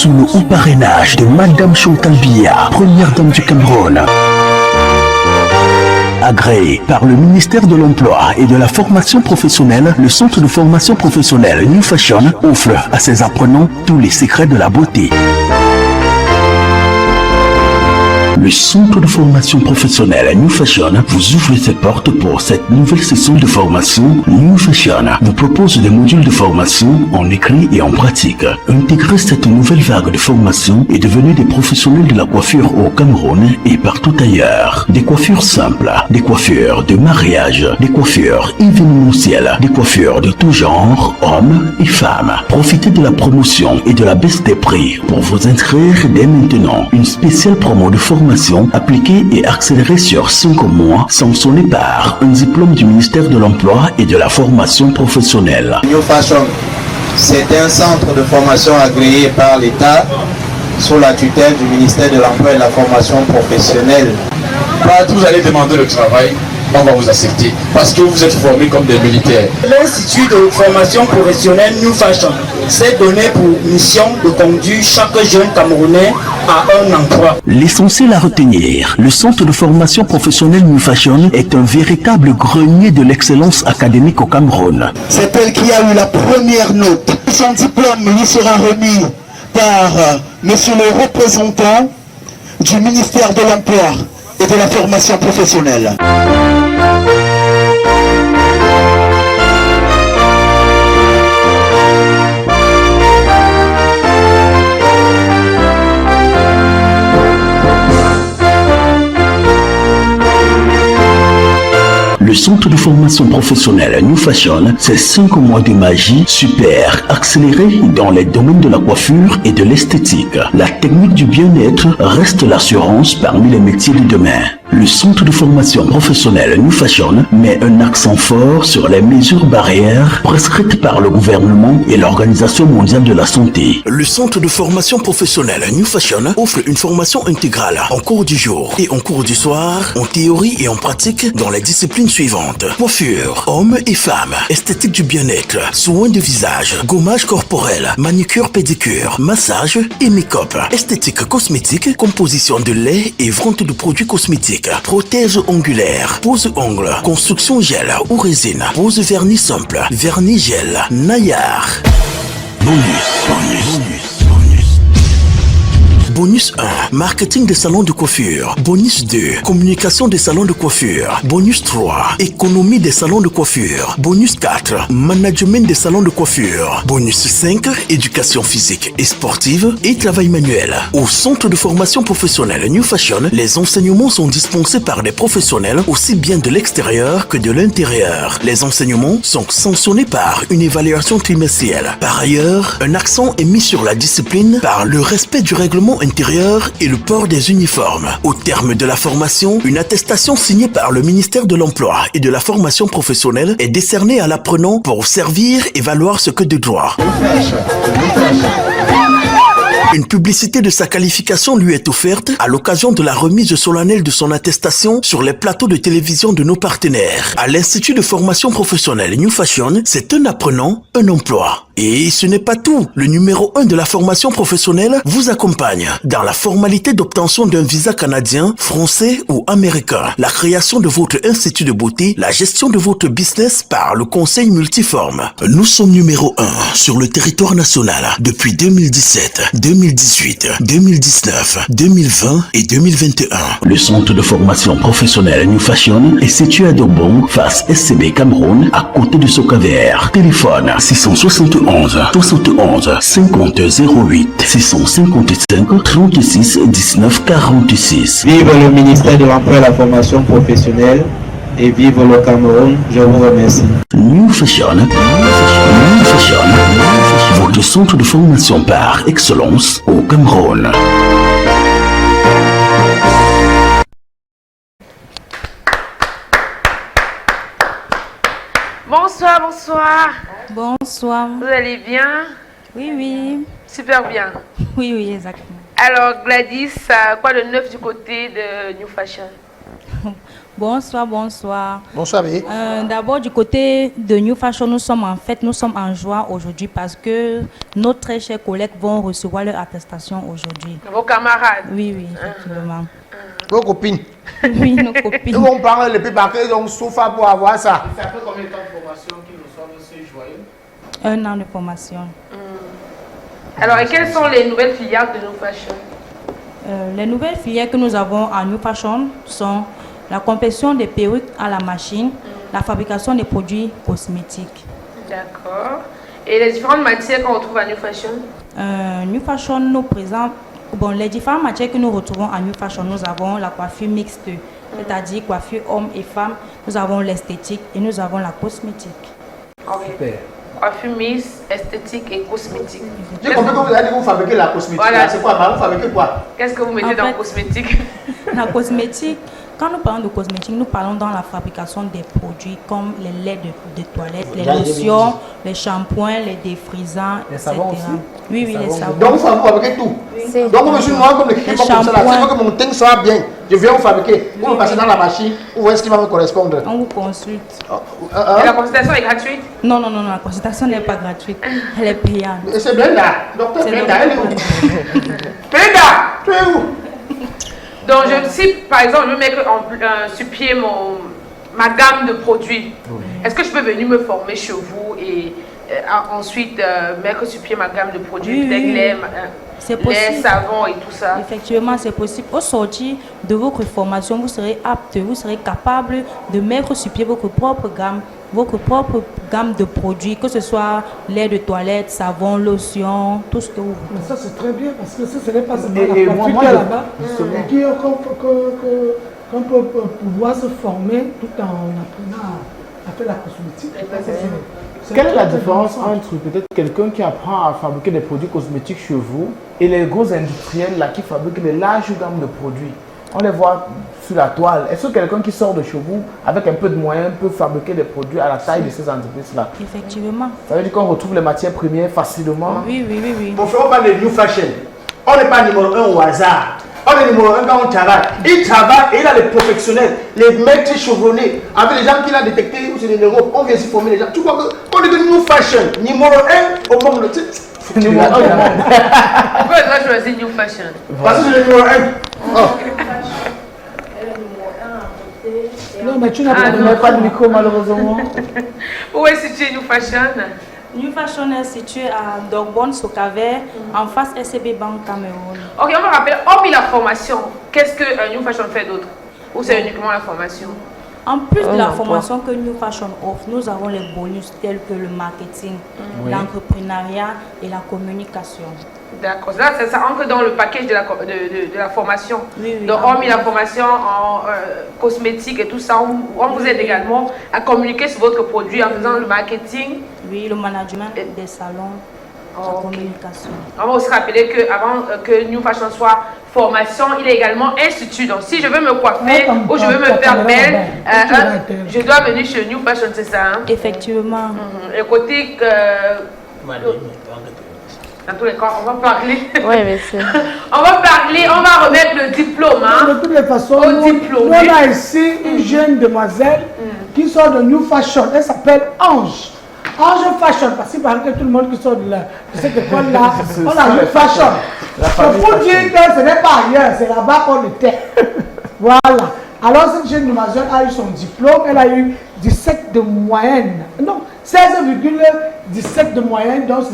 sous le haut parrainage de Madame Chantal Biya, première dame du Cameroun. Agréé par le ministère de l'Emploi et de la Formation Professionnelle, le centre de formation professionnelle New Fashion offre à ses apprenants tous les secrets de la beauté. Le centre de formation professionnelle New Fashion vous ouvre ses portes pour cette nouvelle session de formation. New Fashion vous propose des modules de formation en écrit et en pratique. Intégrez cette nouvelle vague de formation et devenez des professionnels de la coiffure au Cameroun et partout ailleurs. Des coiffures simples, des coiffures de mariage, des coiffures événementielles, des coiffures de tout genre, hommes et femmes. Profitez de la promotion et de la baisse des prix pour vous inscrire dès maintenant. Une spéciale promo de formation appliquée et accélérée sur 5 mois, sanctionnée par un diplôme du ministère de l'Emploi et de la Formation Professionnelle. New Fashion, c'est un centre de formation agréé par l'État sous la tutelle du ministère de l'Emploi et de la Formation Professionnelle. Quand vous allez demander le travail, on va vous accepter parce que vous êtes formés comme des militaires. L'Institut de formation professionnelle New Fashion s'est donné pour mission de conduire chaque jeune Camerounais à un emploi. L'essentiel à retenir, le centre de formation professionnelle New Fashion est un véritable grenier de l'excellence académique au Cameroun. C'est elle qui a eu la première note. Son diplôme lui sera remis par monsieur le représentant du ministère de l'Emploi et de la Formation Professionnelle. Le centre de formation professionnelle New Fashion, c'est 5 mois de magie super accélérée dans les domaines de la coiffure et de l'esthétique. La technique du bien-être reste l'assurance parmi les métiers de demain. Le centre de formation professionnelle New Fashion met un accent fort sur les mesures barrières prescrites par le gouvernement et l'Organisation mondiale de la santé. Le centre de formation professionnelle New Fashion offre une formation intégrale en cours du jour et en cours du soir, en théorie et en pratique dans les disciplines suivantes: coiffure, hommes et femmes, esthétique du bien-être, soins de visage, gommage corporel, manicure pédicure, massage et make-up, esthétique cosmétique, composition de lait et vente de produits cosmétiques, prothèse ongulaire, pose ongles, construction gel ou résine, pose vernis simple, vernis gel, naillard. Bonus 1, marketing des salons de coiffure. Bonus 2, communication des salons de coiffure. Bonus 3, économie des salons de coiffure. Bonus 4, management des salons de coiffure. Bonus 5, éducation physique et sportive et travail manuel. Au centre de formation professionnelle New Fashion, les enseignements sont dispensés par des professionnels aussi bien de l'extérieur que de l'intérieur. Les enseignements sont sanctionnés par une évaluation trimestrielle. Par ailleurs, un accent est mis sur la discipline par le respect du règlement intérieur et le port des uniformes. Au terme de la formation, une attestation signée par le ministère de l'Emploi et de la Formation Professionnelle est décernée à l'apprenant pour servir et valoir ce que de droit. Une publicité de sa qualification lui est offerte à l'occasion de la remise solennelle de son attestation sur les plateaux de télévision de nos partenaires. À l'Institut de formation professionnelle New Fashion, c'est un apprenant, un emploi. Et ce n'est pas tout. Le numéro 1 de la formation professionnelle vous accompagne dans la formalité d'obtention d'un visa canadien, français ou américain, la création de votre institut de beauté, la gestion de votre business par le conseil multiforme. Nous sommes numéro 1 sur le territoire national depuis 2017, 2018, 2019, 2020 et 2021. Le centre de formation professionnelle New Fashion est situé à Dobon, face SCB Cameroun, à côté de Socavert. Téléphone 671 71 50 08 655 36 19 46. Vive le ministère de l'Emploi et de la Formation Professionnelle et vive le Cameroun. Je vous remercie. New Fashion, votre centre de formation par excellence au Cameroun. Bonsoir, bonsoir. Bonsoir. Vous allez bien? Oui, oui. Super bien. Oui, oui, exactement. Alors Gladys, quoi de neuf du côté de New Fashion? Bonsoir, bonsoir. Bonsoir, oui. D'abord, du côté de New Fashion, nous sommes en joie aujourd'hui parce que nos très chers collègues vont recevoir leur attestation aujourd'hui. Vos camarades. Oui, oui, effectivement. Vos copines. Oui, nos copines. Ils vont prendre le plus paquet, donc souffre pour avoir ça. Ça fait combien de temps de formation qu'ils nous sont aussi joyeux? 1 an de formation. Alors, et quelles sont les nouvelles filières de New Fashion? Les nouvelles filières que nous avons à New Fashion sont la confection des perruques à la machine, la fabrication des produits cosmétiques. D'accord. Et les différentes matières qu'on retrouve à New Fashion? New Fashion nous présente, les différentes matières que nous retrouvons à New Fashion, nous avons la coiffure mixte, c'est-à-dire coiffure hommes et femmes, nous avons l'esthétique et nous avons la cosmétique. Super. Coiffure mixte, esthétique et cosmétique. J'ai compris que vous avez dit que vous fabriquez la cosmétique. Voilà. C'est quoi? Vous fabriquez quoi? Qu'est-ce que vous mettez dans cosmétique? La cosmétique, quand nous parlons de cosmétique, nous parlons dans la fabrication des produits comme les laits de toilette, les lotions, les shampoings, les défrisants, les etc. savons aussi? Oui, oui, les savons. Donc vous fabriquez tout. Oui. Donc vous me suis noir comme le client comme ça. Si je veux que mon teint soit bien, je viens vous fabriquer. Vous me passez dans la machine, vous voyez ce qui va me correspondre. On vous consulte. Et la consultation est gratuite? Non, non, non, la consultation n'est pas gratuite. Elle est payante. Et c'est Brenda, docteur Brenda, elle est où? Brenda, tu es où? Donc, si par exemple je veux mettre sur pied ma gamme de produits, est-ce que je peux venir me former chez vous et ensuite mettre sur pied ma gamme de produits, les savons et tout ça? Effectivement, c'est possible. Au sortir de votre formation, vous serez apte, vous serez capable de mettre sur pied votre propre gamme de produits, que ce soit lait de toilette, savon, lotion, tout ce que vous voulez. Mais ça c'est très bien parce que ça ce n'est pas seulement la coiffure qu'il y a là-bas, qu'on peut pouvoir se former tout en apprenant à faire la cosmétique. Quelle est la différence entre peut-être quelqu'un qui apprend à fabriquer des produits cosmétiques chez vous et les gros industriels là qui fabriquent des larges gammes de produits? On les voit sur la toile. Est-ce que quelqu'un qui sort de chez vous avec un peu de moyens peut fabriquer des produits à la taille de ces entreprises-là? Effectivement. Ça veut dire qu'on retrouve les matières premières facilement? Oui, oui, oui, oui. Mon frère, on parle de New Fashion. On n'est pas numéro 1 au hasard. On est numéro 1 quand on travaille. Il travaille et il a les professionnels, les maîtres chevronnés, avec les gens qu'il a détectés, c'est l'Europe. On vient s'y former les gens. Tu vois qu'on est de New Fashion, numéro 1 au monde. Numéro 1 au monde. Pourquoi tu as choisi New Fashion? Parce que c'est le numéro 1. Non, mais tu n'as pas de micro malheureusement. Où est situé New Fashion? New Fashion est situé à Dogbon, Sokaver, en face SCB Bank Cameroun. Ok, on va rappeler, hormis la formation, qu'est-ce que New Fashion fait d'autre? Ou c'est uniquement la formation? En plus de la formation que New Fashion offre, nous avons les bonus tels que le marketing, l'entrepreneuriat et la communication. D'accord, là ça entre dans le package de la formation. Oui, oui, donc hormis la formation en cosmétique et tout ça, on vous aide également à communiquer sur votre produit en faisant le marketing. Oui, le management des salons, la communication. On va aussi rappeler qu'avant que New Fashion soit formation, il est également institut. Donc si je veux me coiffer ou je veux me faire belle, je dois venir chez New Fashion, c'est ça? Hein? Effectivement. Et côté... dans tous les cas, on va parler. Oui, merci. On va remettre le diplôme. Hein, de toutes les façons, nous on a ici une jeune demoiselle qui sort de New Fashion. Elle s'appelle Ange. Ange Fashion, parce qu'il paraît que tout le monde qui sort de cette école-là, on a New Fashion. C'est pour dire que ce n'est pas ailleurs, c'est là-bas qu'on était. Voilà. Alors cette jeune demoiselle a eu son diplôme, elle a eu 17 de moyenne. Non, 16,17 de moyenne, donc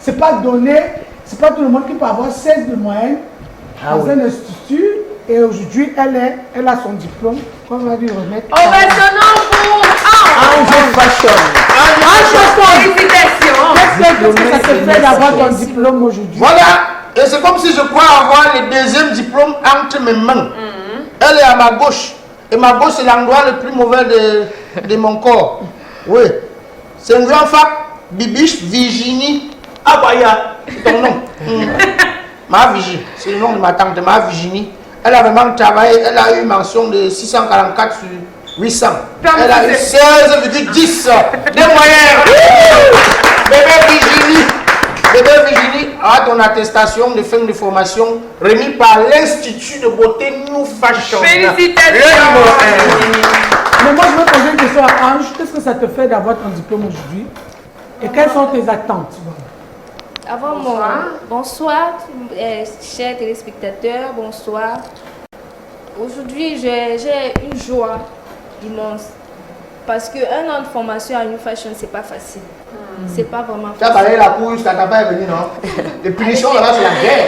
c'est pas donné, c'est pas tout le monde qui peut avoir 16 de moyenne dans un institut. Et aujourd'hui, elle a son diplôme, qu'on va lui remettre. Ovationnons pour Ange Fashion. Félicitations. Qu'est-ce que ça te fait d'avoir ton diplôme aujourd'hui? Voilà, et c'est comme si je crois avoir le deuxième diplôme entre mes mains. Elle est à ma gauche. Et ma gauche, c'est l'endroit le plus mauvais de mon corps. Oui. C'est une grande femme, Bibiche Virginie Abaya. C'est ton nom. Ma Virginie. C'est le nom de ma tante, ma Virginie. Elle a vraiment travaillé. Elle a eu mention de 644 sur 800. Elle a eu 16,10 de moyenne. Bébé Virginie. Bébé Virginie a ton attestation de fin de formation remis par l'Institut de beauté New Fashion. Félicitations. Mais moi, je veux poser une question à Ange. Qu'est-ce que ça te fait d'avoir ton diplôme aujourd'hui? Et quelles sont tes attentes? Avant bonsoir, chers téléspectateurs, bonsoir. Aujourd'hui, j'ai une joie immense. Parce qu'un an de formation à New Fashion, c'est pas facile. C'est pas vraiment facile. Tu as balayé la cour jusqu'à ta part est venue, non? Les punitions là-bas, c'est la guerre.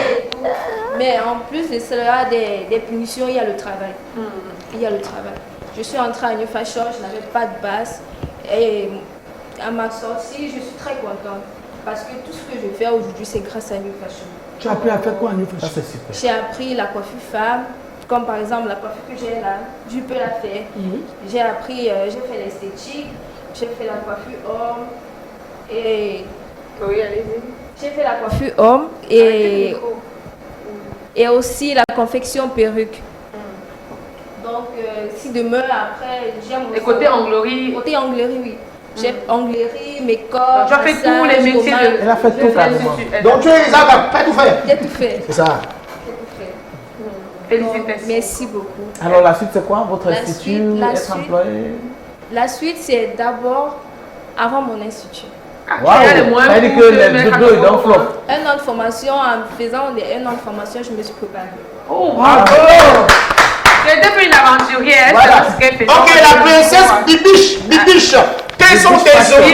Mais en plus de cela, des punitions, il y a le travail. Il y a le travail. Je suis entrée à New Fashion, je n'avais pas de base. Et à ma sortie, je suis très contente. Parce que tout ce que je fais aujourd'hui, c'est grâce à New Fashion. Tu as appris à faire quoi à New Fashion? J'ai appris la coiffure femme. Comme par exemple la coiffure que j'ai là, je peux la faire. J'ai appris, j'ai fait l'esthétique, j'ai fait la coiffure homme et... Oui, allez-y. J'ai fait la coiffure homme et aussi la confection perruque. Donc si demain après j'aime... Et côté onglerie? Côté onglerie, oui. J'ai onglerie, make-up, tu as fait tous les métiers de... Elle a fait tout carrément. Donc tu es pas tout fait? J'ai tout fait. C'est ça. Félicitations. Merci beaucoup. Alors la suite c'est quoi? Votre institut, être employé? La suite c'est d'abord avant mon institut. Wow. Elle dit que les deux ils donnent flop. Un an de formation, en faisant un an de formation, je me suis préparée. Oh, bravo! C'était une aventurière. Voilà. Ok, la princesse Bibiche. Quels sont tes autres?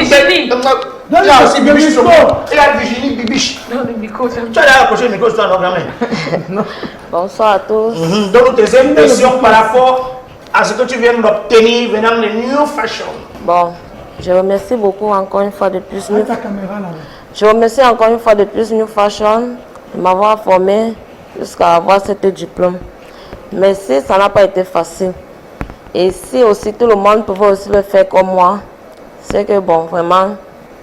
Il y a aussi Bibiche sur moi. Il y a Virginie Bibiche. Non, le micro, tu as l'air approché le micro, tu as non, jamais. Bonsoir à tous. Donc, tes impressions par rapport à ce que tu viens d'obtenir venant de New Fashion. Bon, je remercie beaucoup encore une fois de plus. Je remercie encore une fois de plus New Fashion de m'avoir formé jusqu'à avoir ce diplôme. Mais si ça n'a pas été facile, et si aussi tout le monde pouvait aussi le faire comme moi, c'est que bon, vraiment,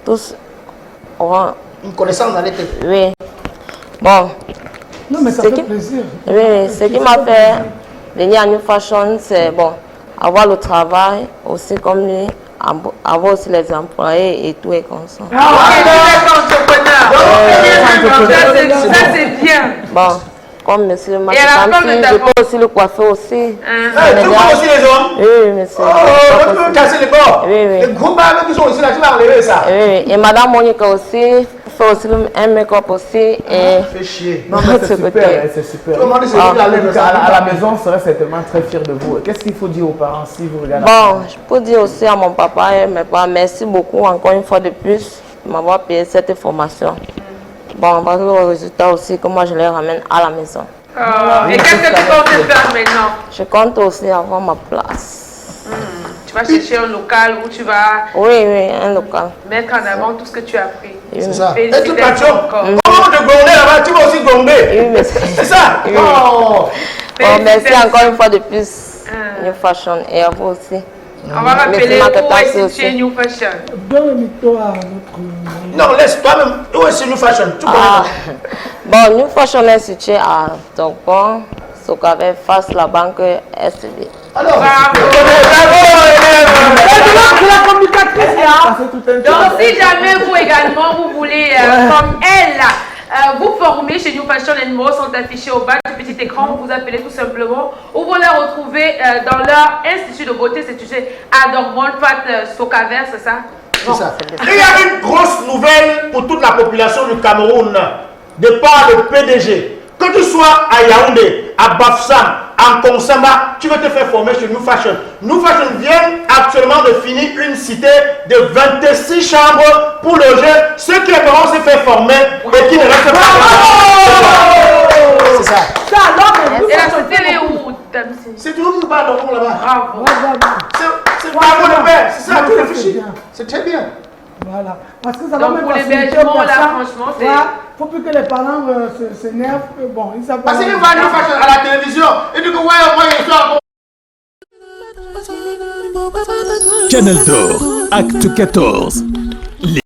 tous auront une connaissance dans les têtes. Oui. Bon. Non, mais ça fait plaisir. Oui, ce qui m'a fait venir à New Fashion, c'est bon, avoir le travail, aussi comme lui, avoir aussi les employés et tout et comme ça. Ah, ok, ça c'est bien. Bon. Comme monsieur et à la fin de ta je peux aussi le coiffer aussi. Tu coiffes aussi les hommes? Oui, monsieur. Oh, tu peux casser les corps? Oui. Les gros barbes qui sont aussi là, tu vas enlever ça? Oui, et madame Monica aussi fait aussi un make-up aussi. Et... Fais chier. Non, mais c'est super, c'est super. À la maison, on serait certainement très fiers de vous. Qu'est-ce qu'il faut dire aux parents si vous regardez? Bon, je peux dire aussi à mon papa et mes parents, merci beaucoup encore une fois de plus de m'avoir payé cette formation. Bon, parce que le résultat aussi, que moi je les ramène à la maison. Et qu'est-ce que tu comptes faire maintenant? Je compte aussi avoir ma place. Tu vas chercher un local où tu vas... Oui, un local. Mettre en avant tout ce que tu as appris. C'est ça. Et tu passion. Comment te gronder là-bas, tu vas aussi gronder. Oui, c'est ça. Oh, merci encore une fois de plus, New Fashion, et à vous aussi. On va rappeler où est situé New Fashion. Non, laisse toi-même. Où est New Fashion? Bon, New Fashion est situé à Togbon, Sokavé, face la banque SB. Alors, bravo! Donc, si jamais vous également, vous voulez, comme elle, vous former chez New Fashion, les numéros sont affichés au bas du petit écran. Vous appelez tout simplement ou vous les retrouvez dans leur institut de beauté situé à Dormont, Pat Sokaver, c'est ça? C'est ça. Il y a une grosse nouvelle pour toute la population du Cameroun, de par le PDG. Que tu sois à Yaoundé, à Bafoussam, en Konsamba, tu veux te faire former chez New Fashion. New Fashion vient actuellement de finir une cité de 26 chambres pour loger ceux qui aimeront se faire former et qui ne restent pas. C'est ça. Et la cité est où? C'est toujours nous pas dans là-bas. Bravo. C'est bravo le père. C'est ça, tu réfléchis. C'est très bien. Voilà. Parce que ça va même pour l'hébergement, là, franchement, c'est... Il ne faut plus que les parents s'énervent. Bon, ils savent pas. Parce qu'ils voient New Fashion à la télévision. Et du coup, ouais, moi, je suis Canal d'Or, acte 14.